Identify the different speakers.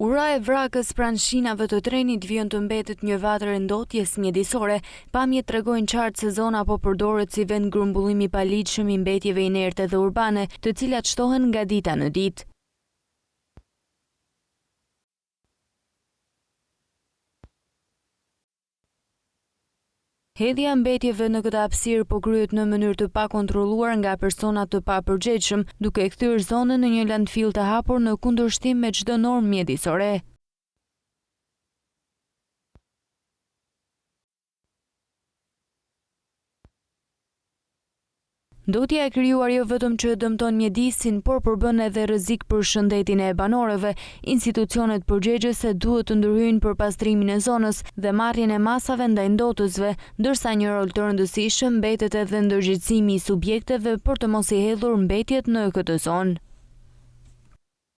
Speaker 1: Ura e vrakës pranë shinave të trenit vjen të mbetet një vatër e ndotjes mjedisore. Pamjet tregojnë qartë se zona po përdoret si vend grumbullimi paligjshëm i mbetjeve inerte dhe urbane, të cilat shtohen nga dita në ditë. Hedhja mbetjeve në këtë hapësirë po kryhet në mënyrë të pakontrolluar nga persona të papërgjegjshëm, duke kthyer zonën në një landfill të hapur në kundërshtim me çdo normë mjedisore. Ndotja e krijuar jo vetëm që dëmton mjedisin, por përbën edhe rrezik për shëndetin e banorëve. Institucionet përgjegjëse duhet të ndërhyjnë për pastrimin e zonës dhe marrjen e masave ndaj ndotësve, ndërsa një rol të rëndësishëm mbetet edhe ndërgjegjësimi i subjekteve për të mos i hedhur mbetjet në këtë zonë.